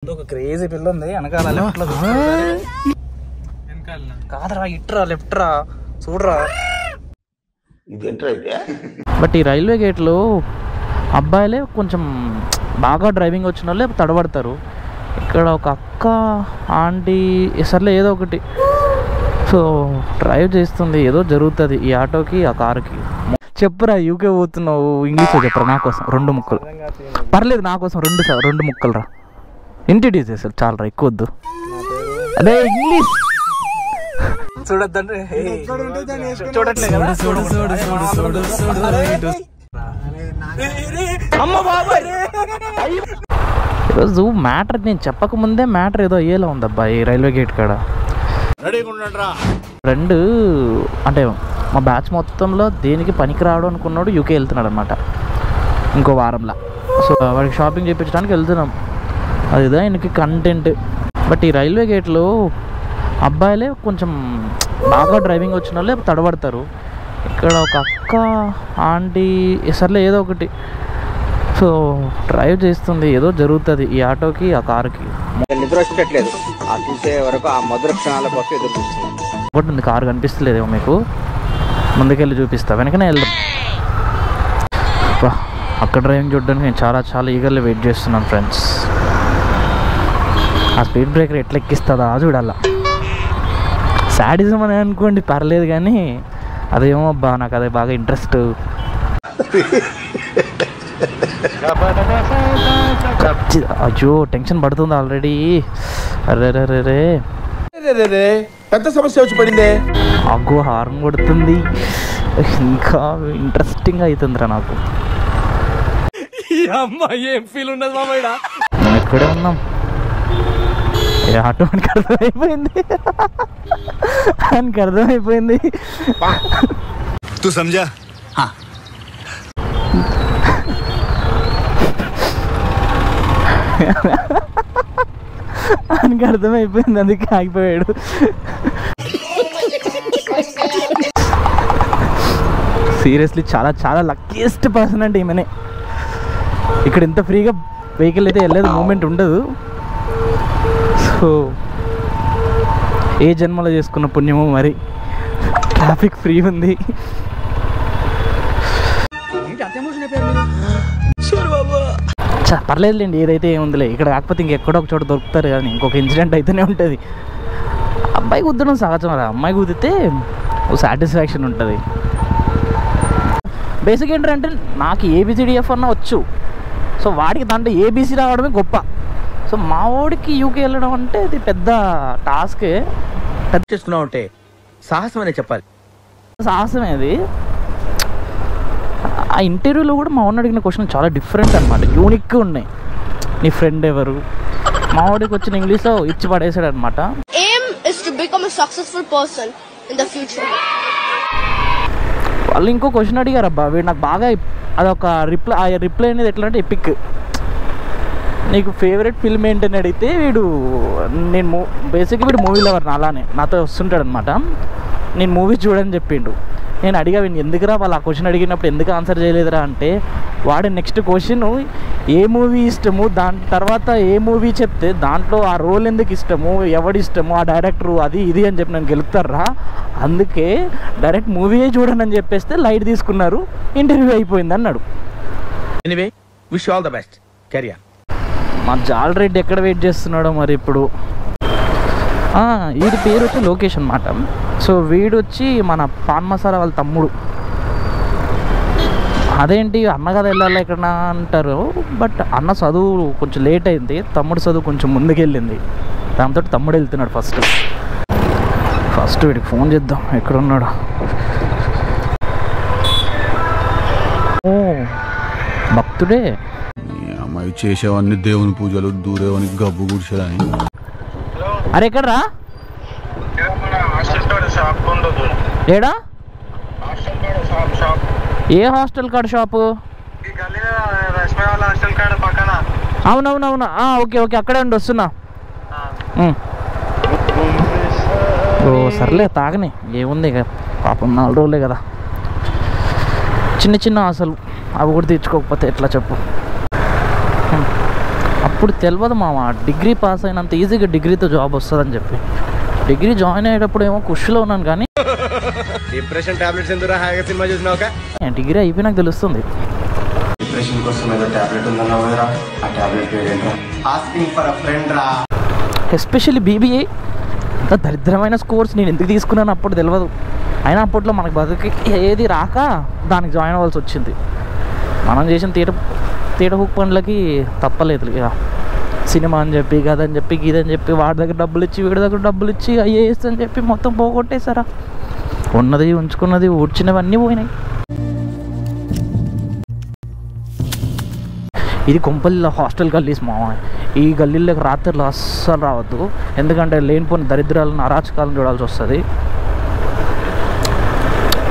ఒక క్రేజీ పిల్ల ఉంది వెనకాల లెఫ్ట్ లో కాదరా ఇట్రా లెఫ్ట్ రా చూడరా బట్ ఈ రైల్వే గేట్ లో అబ్బాయిలే కొంచెం బాగా డ్రైవింగ్ వచ్చిన వాళ్ళే తడబడతారు. ఇక్కడ ఒక అక్క ఆంటీ సర్లే ఏదో ఒకటి సో డ్రైవ్ చేస్తుంది, ఏదో జరుగుతుంది ఈ ఆటోకి ఆ కారుకి. చెప్పురా యూకే పోతున్నావు ఇంగ్లీష్లో చెప్పరా నా కోసం 2 ముక్కలు పర్లేదు, నా కోసం 2 ముక్కలు రా ఇంట్రడ్యూస్ చేశారు చాలరా ఎక్కువ వద్దు. అదే ఇంగ్లీష్ చూడొద్దంటే ఈరోజు మ్యాటర్ నేను చెప్పకముందే మ్యాటర్ ఏదో అయ్యేలా ఉందబ్బా ఈ రైల్వే గేట్ కాడ. ఫ్రెండ్ అంటే మా బ్యాచ్ మొత్తంలో దేనికి పనికి రావడం అనుకున్నాడు యూకే వెళ్తున్నాడు అనమాట ఇంకో వారంలో. సో వాడికి షాపింగ్ చేయించడానికి వెళ్తున్నాం, అదిదా ఆయనకి కంటెంట్. బట్ ఈ రైల్వే గేట్లో అబ్బాయిలే కొంచెం బాగా డ్రైవింగ్ వచ్చిన వాళ్ళే తడబడతారు. ఇక్కడ ఒక అక్క ఆంటీ సర్లే ఏదో ఒకటి సో డ్రైవ్ చేస్తుంది, ఏదో జరుగుతుంది ఈ ఆటోకి ఆ కారుకి. నిద్ర వచ్చేట్లేదు ఆ చూసే వరకు ఆ మధుర క్షణాల కోసం ఎదురు చూస్తుంది. ఒకటి కారు కనిపిస్తలేదేమో మీకు, ముందుకెళ్ళి చూపిస్తా, వెనకనే వెళ్దాం. అక్కడ డ్రైవింగ్ చూడడానికి నేను చాలా ఈగర్లీ వెయిట్ చేస్తున్నాను ఫ్రెండ్స్. ఆ స్పీడ్ బ్రేకర్ ఎట్లా ఎక్కిస్తుందా చూడాలా. సాడిజం అని అనుకోండి పర్లేదు, కానీ అదేమో అబ్బా నాకు అదే బాగా ఇంట్రెస్ట్. అయ్యో టెన్షన్ పడుతుంది ఆల్రెడీ. అరే పెద్ద సమస్య వచ్చి పడిందే. అగ్గో హార్న్ కొడుతుంది, ఇంకా ఇంట్రెస్టింగ్ అవుతుందిరా నాకు. ఏం ఫీల్ ఉండదు మామయ్య. మేము ఇక్కడే ఉన్నాం, ఆటో ఆయనకి అర్థమైపోయింది, ఆయనకి అర్థమైపోయింది. తూ సమझा? ఆయనకి అర్థమైపోయింది, అందుకే ఆగిపోయాడు. సీరియస్లీ చాలా లక్కీయెస్ట్ పర్సన్ అంటే ఈమెనే. ఇక్కడ ఇంత ఫ్రీగా వెహికల్ అయితే వెళ్ళేది మూమెంట్ ఉండదు. సో ఏ జన్మలో చేసుకున్న పుణ్యమో మరి, ట్రాఫిక్ ఫ్రీ ఉంది. పర్లేదులేండి, ఏదైతే ఏముందిలే. ఇక్కడ కాకపోతే ఇంకెక్కడో ఒక చోట దొరుకుతారు కానీ ఇంకొక ఇన్సిడెంట్ అయితేనే ఉంటుంది. అబ్బాయి కుద్దడం సహజం రా, అమ్మాయి కుదితే ఓ సాటిస్ఫాక్షన్ ఉంటుంది. బేసిక్ ఏంటంటే నాకు ఏబిసిడిఎఫ్ అన్న వచ్చు, సో వాడికి దాంట్లో ఏబీసీ రావడమే గొప్ప. సో మా వాడికి యూకే వెళ్ళడం అంటే ఇది పెద్ద టాస్కే. టచ్ చేస్తున్నావు అంటే సాహసం అనే చెప్పాలి. సాహసమే అది. ఆ ఇంటర్వ్యూలో కూడా మా వాడిని అడిగిన క్వశ్చన్ చాలా డిఫరెంట్ అనమాట, యూనిక్గా ఉన్నాయి. నీ ఫ్రెండ్ ఎవరు? మా వాడికి వచ్చిన ఇంగ్లీష్లో ఇచ్చి పడేసాడు అనమాట. వాళ్ళు ఇంకో క్వశ్చన్ అడిగారు అబ్బా, వీడు నాకు బాగా అదొక రిప్లై అనేది ఎట్లా అంటే ఎపిక్. నీకు ఫేవరెట్ ఫిల్మ్ ఏంటని అడిగితే వీడు బేసిక్గా వీడు మూవీ లవర్ అలానే నాతో వస్తుంటాడు అనమాట. నేను మూవీ చూడని చెప్పిండు. నేను అడిగా వీడిని ఎందుకురా వాళ్ళు ఆ క్వశ్చన్ అడిగినప్పుడు ఎందుకు ఆన్సర్ చేయలేదురా అంటే, వాడు నెక్స్ట్ క్వశ్చన్ ఏ మూవీ ఇష్టము, దాని తర్వాత ఏ మూవీ చెప్తే దాంట్లో ఆ రోల్ ఎందుకు ఇష్టము, ఎవడి ఇష్టము, ఆ డైరెక్టరు, అది ఇది అని చెప్పి నన్ను గెలుపుతారా, అందుకే డైరెక్ట్ మూవీయే చూడండి అని చెప్పేస్తే లైట్ తీసుకున్నారు, ఇంటర్వ్యూ అయిపోయింది అన్నాడు. Anyway wish all the best, career. మా జాల్ రెడ్డి ఎక్కడ వెయిట్ చేస్తున్నాడో మరి ఇప్పుడు. వీడి పేరు వచ్చి లోకేష్ అనమాట. సో వీడు వచ్చి మన పాన్ మసాలా వాళ్ళ తమ్ముడు. అదేంటి అన్న కదా వెళ్ళాలి ఎక్కడ అంటారు, బట్ అన్న చదువు కొంచెం లేట్ అయింది, తమ్ముడు చదువు కొంచెం ముందుకెళ్ళింది, దాంతో తమ్ముడు వెళ్తున్నాడు ఫస్ట్ వీడికి ఫోన్ చేద్దాం ఎక్కడున్నాడు. ఓ భక్తుడే. అమ్మాయి చేసేవన్నీ దేవుని పూజలు, దూరేవని గబ్బు గుడిసెలని. అరే ఎక్కడరా? ఏడా? ఏ హాస్టల్ కార్డ్ షాపు? అవునవునవునా, ఓకే అక్కడే ఉండి వస్తున్నా. ఓ సర్లే తాగని, ఏముంది ఇక పాపం 4 రోజులే కదా. చిన్న ఆశలు అవి కూడా తీర్చుకోకపోతే ఎట్లా చెప్పు. ఇప్పుడు తెలియదు మామ, డిగ్రీ పాస్ అయినంత ఈజీగా డిగ్రీతో జాబ్ వస్తుందని చెప్పి. డిగ్రీ జాయిన్ అయ్యేటప్పుడు ఏమో ఖుషిలో ఉన్నాను, కానీ డిప్రెషన్ టాబ్లెట్స్ ఎందుకు హాయిగా సినిమా చూసినావుగా? డిగ్రీ అయిపోయి నాకు తెలుస్తుంది. డిప్రెషన్ కోసం ఏదో టాబ్లెట్ ఉందన్నావు కదరా, ఆ టాబ్లెట్ పేరేంట్రా? ఆస్కింగ్ ఫర్ అ ఫ్రెండ్ రా. ఎస్పెషల్లీ బీబీఏ అంత దరిద్రమైన స్కోర్స్ నేను ఎందుకు తీసుకున్నాను అప్పుడు తెలియదు. అయినా అప్పట్లో మనకు బతుకి ఏది రాక దానికి జాయిన్ అవ్వాల్సి వచ్చింది. మనం చేసిన తీట హుక్ పనులకి తప్పలేదు ఇక. సినిమా అని చెప్పి గదని చెప్పి గీదని చెప్పి వాడి దగ్గర డబ్బులు ఇచ్చి వీడి దగ్గర డబ్బులు ఇచ్చి ఐఏఎస్ అని చెప్పి మొత్తం పోగొట్టేశారా. ఉన్నది ఉంచుకున్నది ఊడ్చినవన్నీ పోయినాయి. ఇది కొంపల్లిలో హాస్టల్ గల్లీస్ మామ. ఈ గల్లీలోకి రాత్రిలో అస్సలు రావద్దు, ఎందుకంటే లేనిపోయిన దరిద్రాలను అరాచకాలను చూడాల్సి వస్తుంది.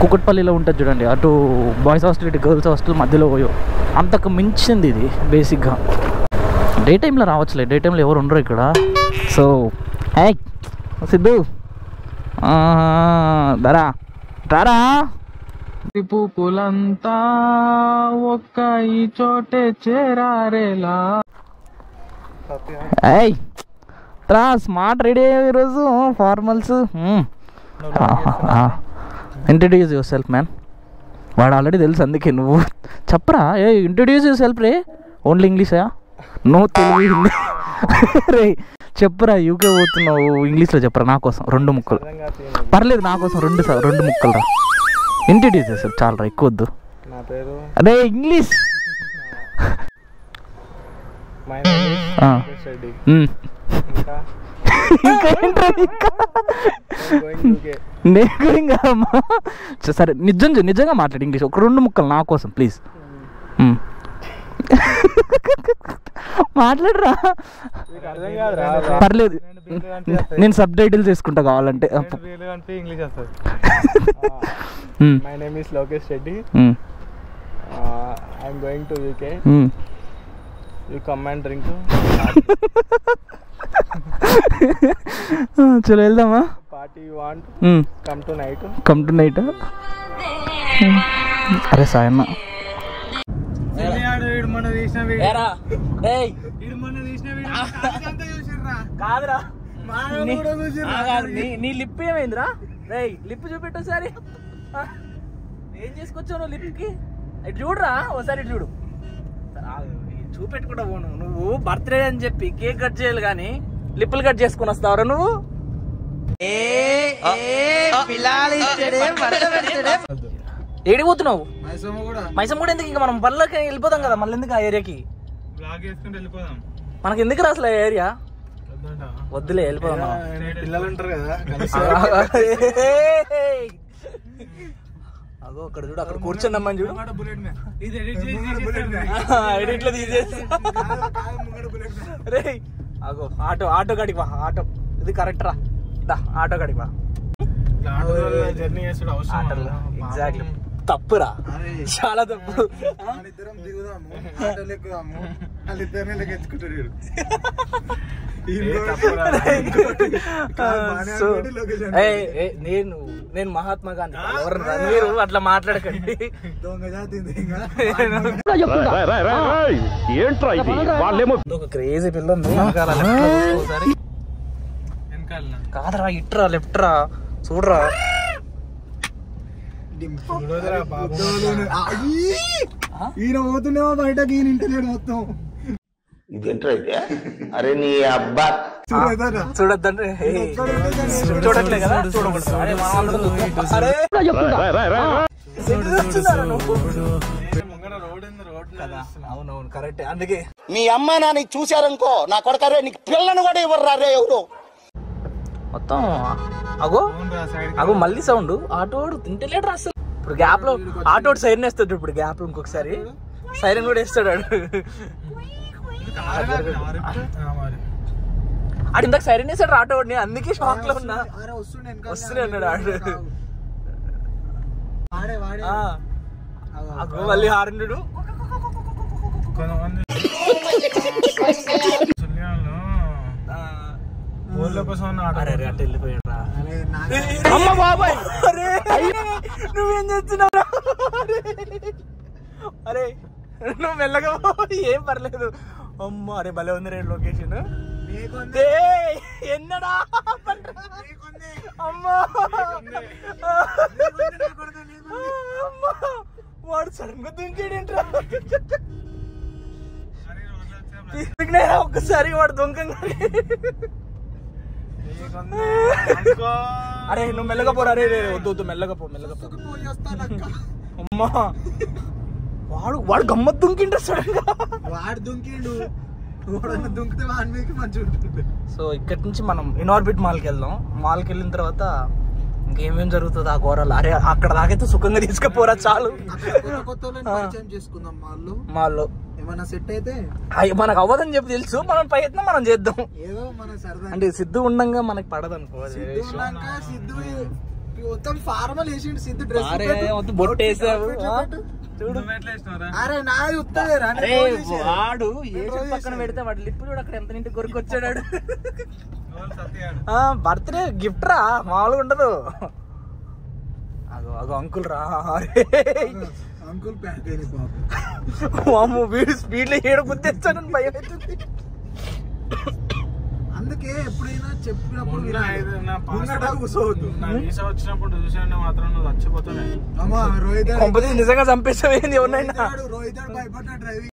కుకట్పల్లిలో ఉంటుంది చూడండి, అటు బాయ్స్ హాస్టల్ ఇటు గర్ల్స్ హాస్టల్ మధ్యలో పోయో, అంతకు మించింది ఇది బేసిక్గా. డే టైంలో రావచ్చులే, డే టైంలో ఎవరు ఉండరు ఇక్కడ. సో హే సిద్ధు దరా రారా. పూలంతా ఒక్క ఈ చోటే చేరారేలా. ఏయ్ రా, స్మార్ట్ రెడీ అయ్యావు ఈరోజు, formals. Introduce yourself man. వాడు ఆల్రెడీ తెలుసు, అందుకే నువ్వు చెప్పరా. ఏ ఇంట్రడ్యూస్ యువర్ సెల్ఫ్ రే. ఓన్లీ ఇంగ్లీషా? నో తెలుగు హిందీ రే చెప్పురా. యూకే పోతున్నావు, ఇంగ్లీష్లో చెప్పరా నా కోసం 2 ముక్కలు. పర్లేదు నా కోసం 2 ముక్కలు రా. ఇంట్రడ్యూస్ చేస్తారు చాలరా, ఎక్కువ వద్దు. అదే ఇంగ్లీష్. సరే నిజంగా మాట్లాడు ఇంగ్లీష్, ఒక 2 ముక్కలు నా కోసం ప్లీజ్. మాట్లాడరా, పర్లేదు నేను సబ్ టైటిల్స్ వేసుకుంటా కావాలంటే. My name is Lokesh Reddy. I'm going to UK. You come and drink. చలో వెళ్దామా? Party you want? Come tonight. Come to night. అరే సాయన్న కాదురా, నీ లిప్ ఏమైందిరా? రేయ్ లిప్ చూపెట్టు ఒకసారి. ఏం చేసుకొచ్చావు నువ్వు లిప్కి? ఇటు చూడరా ఒకసారి, ఇటు చూడు. చూపెట్టుకుంటా పోను. నువ్వు బర్త్డే అని చెప్పి కేక్ కట్ చేయాలి కానీ లిప్పులు కట్ చేసుకుని వస్తావురా నువ్వు. ఏడిపోతున్నావు? మైసమ్మ కూడా ఎందుకు? ఇంకా మనం పనులకి వెళ్ళిపోతాం కదా, మళ్ళీ ఎందుకు ఆ ఏరియాకి? మనకి ఎందుకు రా అసలు ఆ ఏరియా? వద్దులే, వెళ్ళిపోదాం. పిల్లలు ఉంటారు కదా. అగో అక్కడ చూడు, అక్కడ కూర్చుందమ్మని చూడు. ఎడిట్లో తీసేసి రే. అగో ఆటో కాడికి వా. ఆటో ఇది కరెక్ట్ రా, ఆటో కాడికి వా. జర్నీ చేస్తాడు ఆటోలో ఎగ్జాక్ట్లీ. తప్పురా, చాలా తప్పు. నేను మహాత్మా గాంధీ, మీరు అట్లా మాట్లాడకండి. ఒక క్రేజీ పిల్ల ఉంది కాదరా, ఇట్రా లెఫ్ట్ రా, చూడరా. ఈయన పోతుండేమో బయటకి, ఈయన ఇంటలేడు మొత్తం. ఇదేంట్రా అయితే? అరే నీ అబ్బా చూడొద్దంటే చూడట్లే కదా, చూడకూడదు. అవునవును కరెక్ట్. అందుకే మీ అమ్మ నాన్న చూశారనుకో, నా కొడకరే నీకు పిల్లను కూడా ఇవ్వరు రే ఎవరు. మొత్తం అగో మళ్ళీ సౌండ్. ఆటోడు తింటలేడు అసలు. ఇప్పుడు గ్యాప్ లో ఆటోడు సైరన్ వేస్తాడు. ఇప్పుడు గ్యాప్ లో ఇంకొకసారి సైరన్ కూడా వేస్తాడు. ఆడు ఇందాక సైరన్ వేస్తాడు ఆటోడిని, అందుకే షాక్ లో ఉన్నా. వస్తూనే ఉన్నాడు ఆడు. అగో మళ్ళీ హారనుడు. అటు వెళ్ళిపోయాడు రా. అమ్మ బాబాయ్, నువ్వేం చేస్తున్నావు? అరే నువ్వు మెల్లగా ఏం పర్లేదు. అమ్మో అరే భలే ఉంది రే లొకేషన్. ఎన్నడా అమ్మా వాడు సడన్ గా దుంకేడేంట్రా ఒక్కసారి వాడు దుంకంగా. అరే నువ్వు మెల్లగా పోరా. రే వద్దు మెల్లగా పో అమ్మా. వాడు గమ్మత్ దుంకిండ్రా సడన్ గా. వాడు దుంకిండు దుంకితే వాడి మీకు మంచిగా ఉంటుంది. సో ఇక్కడి నుంచి మనం ఇన్ఆర్బిట్ మాల్కి వెళ్దాం. మాల్కి వెళ్ళిన తర్వాత ఇంకేమేం జరుగుతుంది ఆ ఘోరాలు. అరే అక్కడ దాకైతే సుఖంగా తీసుకుపోరా చాలు. చేసుకుందాం మాల్లో ఏమన్నా సెట్ అయితే మనకు అవ్వదని చెప్పి తెలుసు. మనం ప్రయత్నం మనం చేద్దాం. ఏదో మన సరదా అంటే సిద్ధు ఉండంగా మనకి పడదు అనుకో. సిద్ధు మొత్తం ఫార్మల్ వేసిండు. సిద్ధు డ్రెస్ బొట్టేసావు చూడు. అరే నాది ఉత్తదేరా. వాడు ఏ పక్కన పెడితే వాడు లిప్ చూడు అక్కడ ఎంత నింటి కొరుకొచ్చాడు. బర్త్డే గిఫ్ట్ రా మామూలుగా ఉండదు. అగో అంకుల్ రా. అంకుల్ ప్యాక్ అమ్మ వీడు స్పీడ్ లో ఏడు గుర్తిస్తానని భయం అవుతుంది. అందుకే ఎప్పుడైనా చెప్పినప్పుడు వచ్చినప్పుడు చూసాను మాత్రం నువ్వు చచ్చిపోతున్నాయి. రోహిత్ నిజంగా చంపేసావు ఏంది ఎవరినైనా. రోహిత్ భయపడ్డా డ్రైవింగ్